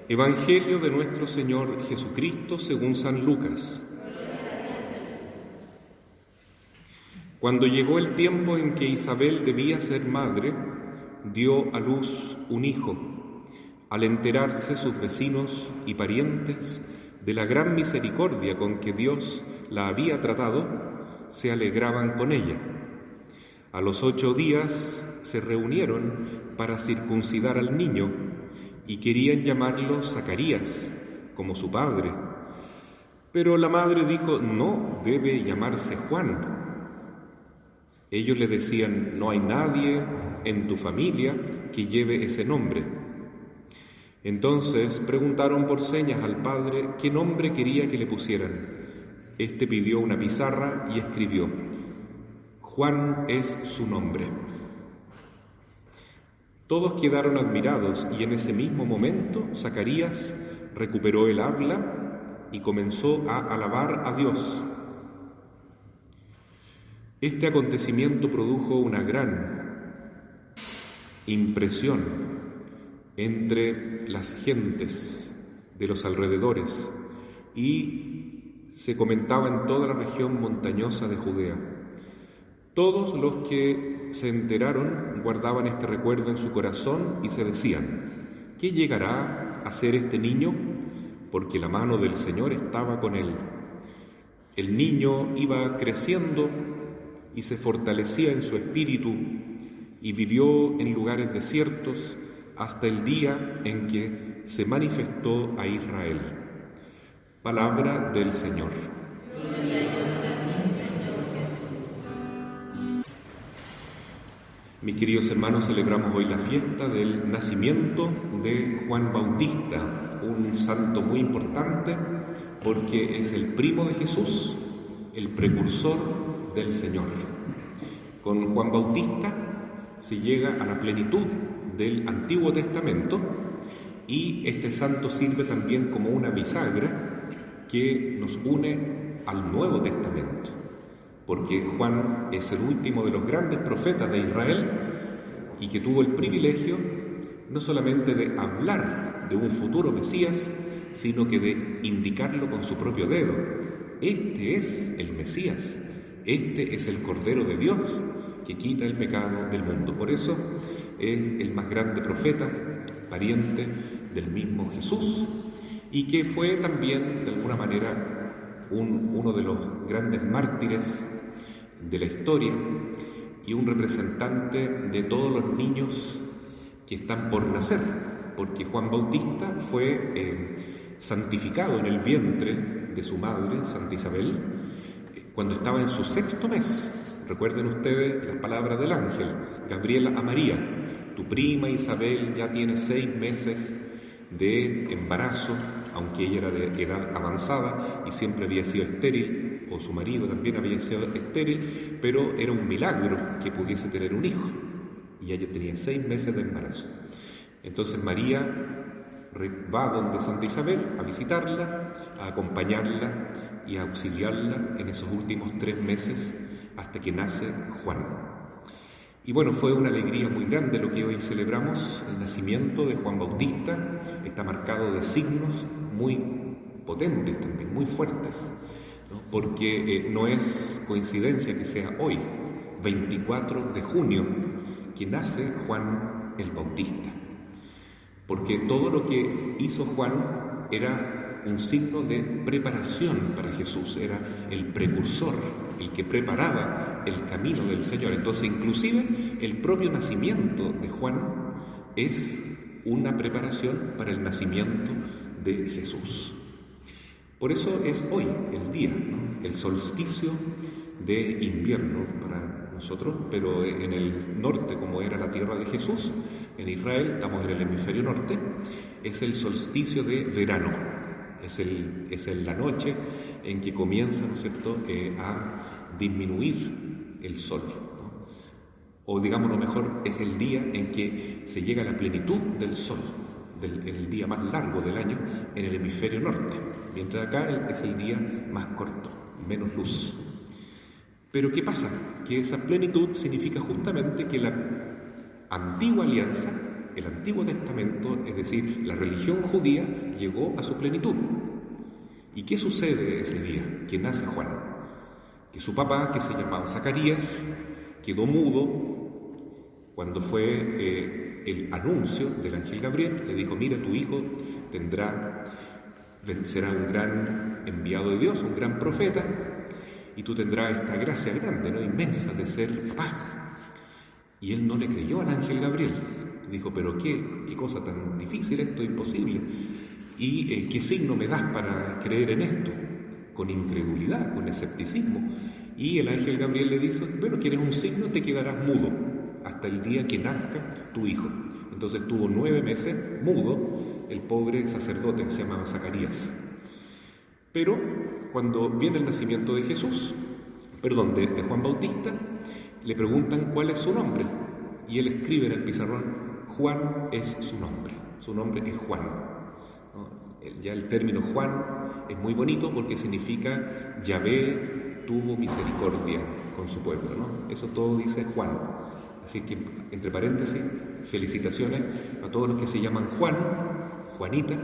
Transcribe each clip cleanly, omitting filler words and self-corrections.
Evangelio de nuestro Señor Jesucristo según San Lucas. Cuando llegó el tiempo en que Isabel debía ser madre, dio a luz un hijo. Al enterarse sus vecinos y parientes de la gran misericordia con que Dios la había tratado, se alegraban con ella. A los 8 días se reunieron para circuncidar al niño y querían llamarlo Zacarías, como su padre. Pero la madre dijo: no, debe llamarse Juan. Ellos le decían: no hay nadie en tu familia que lleve ese nombre. Entonces preguntaron por señas al padre qué nombre quería que le pusieran. Este pidió una pizarra y escribió: Juan es su nombre. Todos quedaron admirados y en ese mismo momento Zacarías recuperó el habla y comenzó a alabar a Dios. Este acontecimiento produjo una gran impresión entre las gentes de los alrededores y se comentaba en toda la región montañosa de Judea. Todos los que se enteraron guardaban este recuerdo en su corazón y se decían: ¿qué llegará a ser este niño? Porque la mano del Señor estaba con él. El niño iba creciendo y se fortalecía en su espíritu y vivió en lugares desiertos hasta el día en que se manifestó a Israel. Palabra del Señor. Mis queridos hermanos, celebramos hoy la fiesta del nacimiento de Juan Bautista, un santo muy importante porque es el primo de Jesús, el precursor del Señor. Con Juan Bautista se llega a la plenitud del Antiguo Testamento y este santo sirve también como una bisagra que nos une al Nuevo Testamento, porque Juan es el último de los grandes profetas de Israel y que tuvo el privilegio no solamente de hablar de un futuro Mesías, sino que de indicarlo con su propio dedo. Este es el Mesías, este es el Cordero de Dios que quita el pecado del mundo. Por eso es el más grande profeta, pariente del mismo Jesús, y que fue también, de alguna manera, uno de los grandes mártires de la historia y un representante de todos los niños que están por nacer, porque Juan Bautista fue santificado en el vientre de su madre, Santa Isabel, cuando estaba en su 6º mes. Recuerden ustedes las palabras del ángel Gabriel a María: tu prima Isabel ya tiene 6 meses de embarazo, aunque ella era de edad avanzada y siempre había sido estéril, o su marido también había sido estéril, pero era un milagro que pudiese tener un hijo, y ella tenía 6 meses de embarazo. Entonces María va donde Santa Isabel a visitarla, a acompañarla y a auxiliarla en esos últimos 3 meses hasta que nace Juan. Y bueno, fue una alegría muy grande lo que hoy celebramos. El nacimiento de Juan Bautista está marcado de signos muy potentes también, muy fuertes, ¿no? Porque no es coincidencia que sea hoy, 24 de junio, que nace Juan el Bautista. Porque todo lo que hizo Juan era un signo de preparación para Jesús, era el precursor, el que preparaba el camino del Señor. Entonces, inclusive, el propio nacimiento de Juan es una preparación para el nacimiento de Jesús. Por eso es hoy el día, ¿no? El solsticio de invierno para nosotros, pero en el norte, como era la tierra de Jesús, en Israel, estamos en el hemisferio norte, es el solsticio de verano. Es la noche en que comienza, ¿no es cierto?, a disminuir el sol, ¿no? O digámoslo mejor, es el día en que se llega a la plenitud del sol, el día más largo del año en el hemisferio norte, mientras acá es el día más corto, menos luz. Pero ¿qué pasa? Que esa plenitud significa justamente que la antigua alianza el Antiguo Testamento, es decir, la religión judía, llegó a su plenitud. ¿Y qué sucede ese día que nace Juan? Que su papá, que se llamaba Zacarías, quedó mudo cuando fue el anuncio del ángel Gabriel. Le dijo: mira, tu hijo será un gran enviado de Dios, un gran profeta, y tú tendrás esta gracia grande, ¿no?, inmensa, de ser papá. Y él no le creyó al ángel Gabriel. Dijo: pero qué cosa tan difícil, esto es imposible. ¿Y qué signo me das para creer en esto? Con incredulidad, con escepticismo. Y el ángel Gabriel le dice: bueno, ¿quieres un signo? Te quedarás mudo hasta el día que nazca tu hijo. Entonces estuvo 9 meses mudo el pobre sacerdote, se llamaba Zacarías. Pero cuando viene el nacimiento de de Juan Bautista, le preguntan cuál es su nombre, y él escribe en el pizarrón: Juan es su nombre es Juan. Ya el término Juan es muy bonito porque significa Yahvé tuvo misericordia con su pueblo, ¿no? Eso todo dice Juan. Así que, entre paréntesis, felicitaciones a todos los que se llaman Juan, Juanita.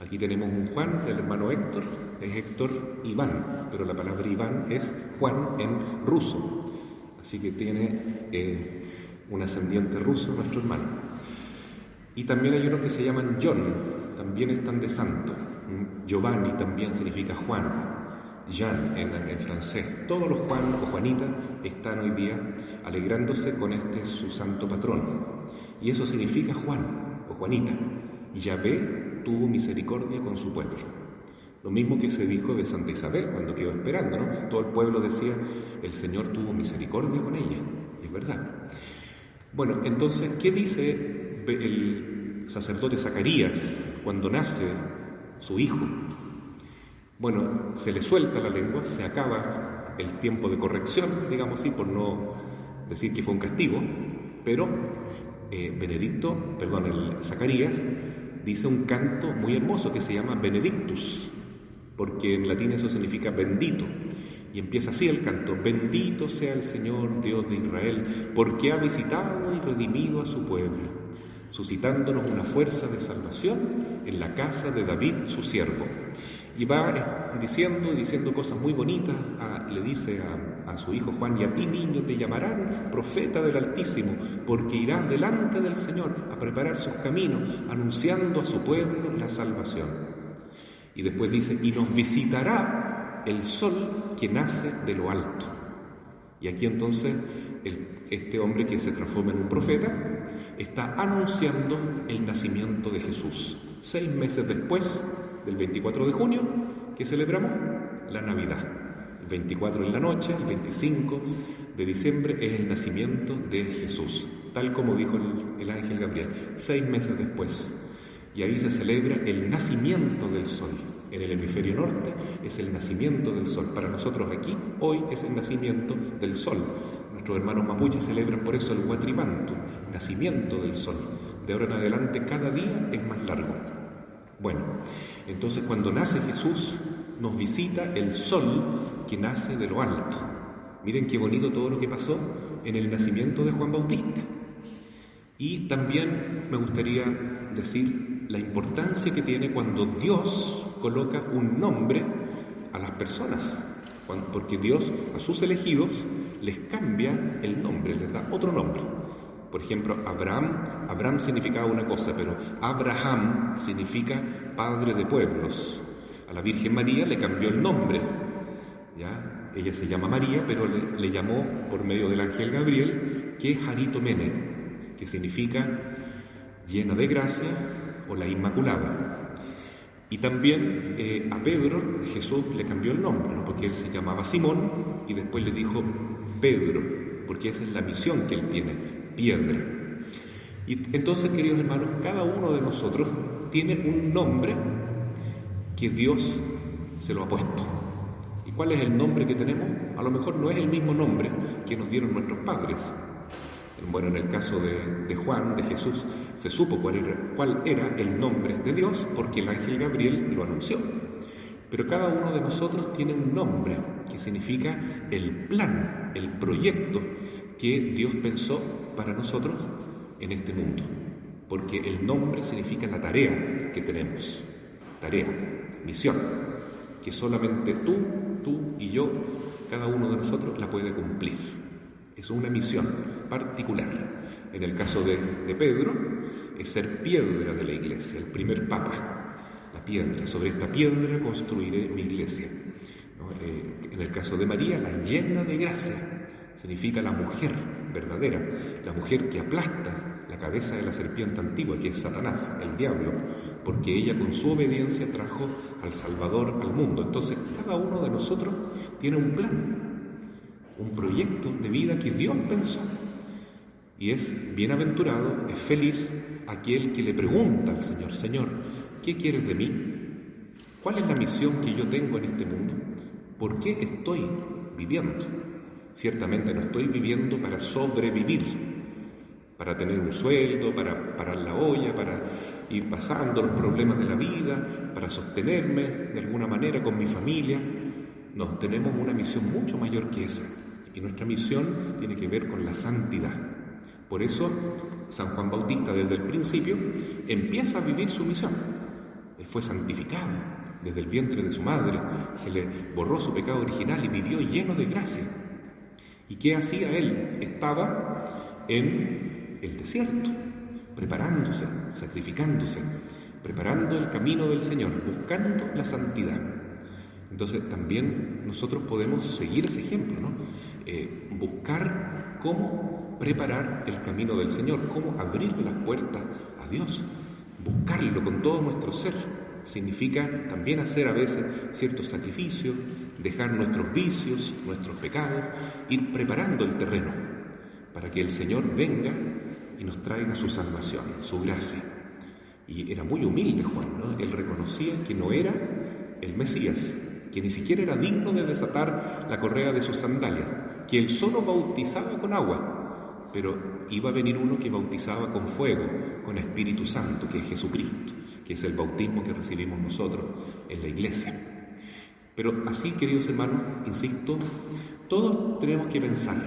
Aquí tenemos un Juan, el hermano Héctor, es Héctor Iván, pero la palabra Iván es Juan en ruso. Así que tiene un ascendiente ruso nuestro hermano. Y también hay unos que se llaman John, también están de santo. Giovanni también significa Juan. Jean en francés. Todos los Juan o Juanita están hoy día alegrándose con su santo patrón. Y eso significa Juan o Juanita. Y Yahvé tuvo misericordia con su pueblo. Lo mismo que se dijo de Santa Isabel cuando quedó esperando, ¿no? Todo el pueblo decía: el Señor tuvo misericordia con ella. Y es verdad. Bueno, entonces, ¿qué dice el sacerdote Zacarías cuando nace su hijo? Bueno, se le suelta la lengua, se acaba el tiempo de corrección, digamos así, por no decir que fue un castigo, pero Zacarías dice un canto muy hermoso que se llama Benedictus, porque en latín eso significa bendito, y empieza así el canto: bendito sea el Señor Dios de Israel, porque ha visitado y redimido a su pueblo, suscitándonos una fuerza de salvación en la casa de David su siervo. Y va diciendo cosas muy bonitas. Le dice a su hijo Juan: y a ti, niño, te llamarán profeta del Altísimo, porque irás delante del Señor a preparar sus caminos, anunciando a su pueblo la salvación. Y después dice: y nos visitará el sol que nace de lo alto. Y aquí entonces este hombre que se transforma en un profeta está anunciando el nacimiento de Jesús. 6 meses después del 24 de junio, que celebramos la Navidad. El 24 en la noche, el 25 de diciembre es el nacimiento de Jesús, tal como dijo el ángel Gabriel, 6 meses después. Y ahí se celebra el nacimiento del sol. En el hemisferio norte es el nacimiento del sol. Para nosotros aquí, hoy es el nacimiento del sol. Nuestros hermanos mapuches celebran por eso el Huatripantu, nacimiento del sol. De ahora en adelante, cada día es más largo. Bueno, entonces cuando nace Jesús, nos visita el sol que nace de lo alto. Miren qué bonito todo lo que pasó en el nacimiento de Juan Bautista. Y también me gustaría decir la importancia que tiene cuando Dios coloca un nombre a las personas, porque Dios a sus elegidos les cambia el nombre, les da otro nombre. Por ejemplo, Abraham significaba una cosa, pero Abraham significa padre de pueblos. A la Virgen María le cambió el nombre, ¿ya? Ella se llama María, pero le llamó por medio del ángel Gabriel que Jaritomene, que significa llena de gracia o la Inmaculada. Y también a Pedro Jesús le cambió el nombre, ¿no? Porque él se llamaba Simón y después le dijo Pedro, porque esa es la misión que él tiene, piedra. Y entonces, queridos hermanos, cada uno de nosotros tiene un nombre que Dios se lo ha puesto. ¿Y cuál es el nombre que tenemos? A lo mejor no es el mismo nombre que nos dieron nuestros padres. Bueno, en el caso de Juan, de Jesús, se supo cuál era el nombre de Dios porque el ángel Gabriel lo anunció. Pero cada uno de nosotros tiene un nombre que significa el plan, el proyecto que Dios pensó para nosotros en este mundo. porque el nombre significa la tarea que tenemos, tarea, misión, que solamente tú y yo, cada uno de nosotros la puede cumplir. Es una misión particular. En el caso de Pedro, es ser piedra de la iglesia, el primer papa, la piedra. Sobre esta piedra construiré mi iglesia. En el caso de María, la llena de gracia, significa la mujer verdadera, la mujer que aplasta la cabeza de la serpiente antigua, que es Satanás, el diablo, porque ella con su obediencia trajo al Salvador al mundo. Entonces, cada uno de nosotros tiene un plan, un proyecto de vida que Dios pensó. Y es bienaventurado, es feliz aquel que le pregunta al Señor: Señor, ¿qué quieres de mí? ¿Cuál es la misión que yo tengo en este mundo? ¿Por qué estoy viviendo? Ciertamente no estoy viviendo para sobrevivir, para tener un sueldo, para parar la olla, para ir pasando los problemas de la vida, para sostenerme de alguna manera con mi familia. No, tenemos una misión mucho mayor que esa. Y nuestra misión tiene que ver con la santidad. Por eso, San Juan Bautista desde el principio empieza a vivir su misión. Él fue santificado desde el vientre de su madre, se le borró su pecado original y vivió lleno de gracia. ¿Y qué hacía él? Estaba en el desierto, preparándose, sacrificándose, preparando el camino del Señor, buscando la santidad. Entonces también nosotros podemos seguir ese ejemplo, ¿no? Buscar cómo preparar el camino del Señor, cómo abrir las puertas a Dios, buscarlo con todo nuestro ser. Significa también hacer a veces ciertos sacrificios, dejar nuestros vicios, nuestros pecados, ir preparando el terreno para que el Señor venga y nos traiga su salvación, su gracia. Y era muy humilde Juan, ¿no? Él reconocía que no era el Mesías, que ni siquiera era digno de desatar la correa de sus sandalias, que él solo bautizaba con agua, pero iba a venir uno que bautizaba con fuego, con Espíritu Santo, que es Jesucristo, que es el bautismo que recibimos nosotros en la iglesia. Pero así, queridos hermanos, insisto, todos tenemos que pensar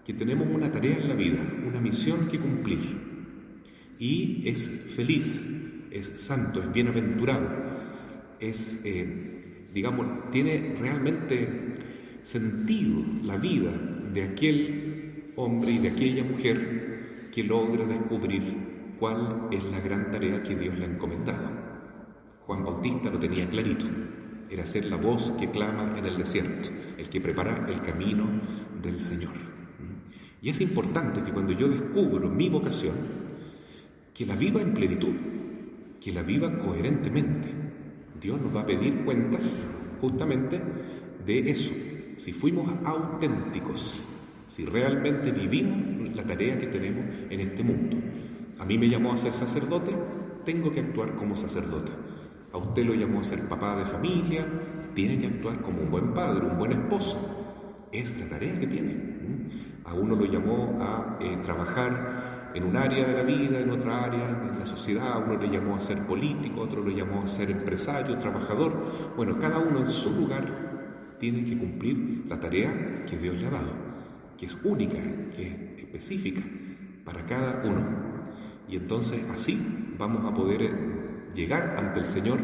que tenemos una tarea en la vida, una misión que cumplir. Y es feliz, es santo, es bienaventurado, es, tiene realmente sentido la vida de aquel hombre y de aquella mujer que logra descubrir cuál es la gran tarea que Dios le ha encomendado. Juan Bautista lo tenía clarito, era ser la voz que clama en el desierto, el que prepara el camino del Señor. Y es importante que cuando yo descubro mi vocación, que la viva en plenitud, que la viva coherentemente. Dios nos va a pedir cuentas justamente de eso, si fuimos auténticos, si realmente vivimos la tarea que tenemos en este mundo. A mí me llamó a ser sacerdote, tengo que actuar como sacerdote. A usted lo llamó a ser papá de familia, tiene que actuar como un buen padre, un buen esposo. Es la tarea que tiene. A uno lo llamó a trabajar en un área de la vida, en otra área, en la sociedad. A uno le llamó a ser político, a otro lo llamó a ser empresario, trabajador. Bueno, cada uno en su lugar tiene que cumplir la tarea que Dios le ha dado, que es única, que es específica para cada uno. Y entonces así vamos a poder llegar ante el Señor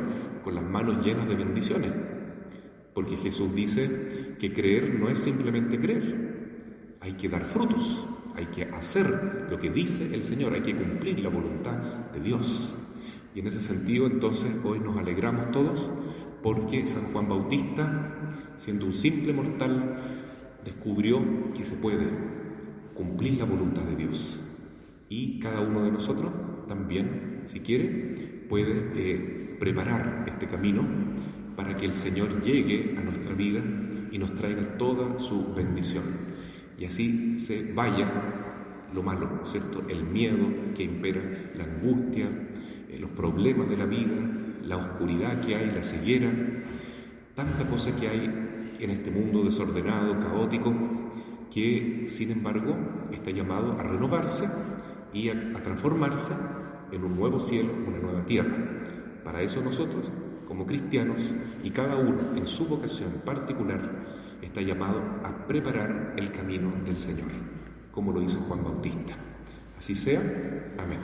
con las manos llenas de bendiciones. Porque Jesús dice que creer no es simplemente creer, hay que dar frutos, hay que hacer lo que dice el Señor, hay que cumplir la voluntad de Dios. Y en ese sentido entonces hoy nos alegramos todos porque San Juan Bautista, siendo un simple mortal, descubrió que se puede cumplir la voluntad de Dios. Y cada uno de nosotros también, si quiere, puede preparar este camino para que el Señor llegue a nuestra vida y nos traiga toda su bendición. Y así se vaya lo malo, ¿cierto? El miedo que impera, la angustia, los problemas de la vida, la oscuridad que hay, la ceguera, tanta cosa que hay en este mundo desordenado, caótico, que sin embargo está llamado a renovarse y a transformarse en un nuevo cielo, una nueva tierra. Para eso nosotros, como cristianos, y cada uno en su vocación particular, está llamado a preparar el camino del Señor, como lo hizo Juan Bautista. Así sea. Amén.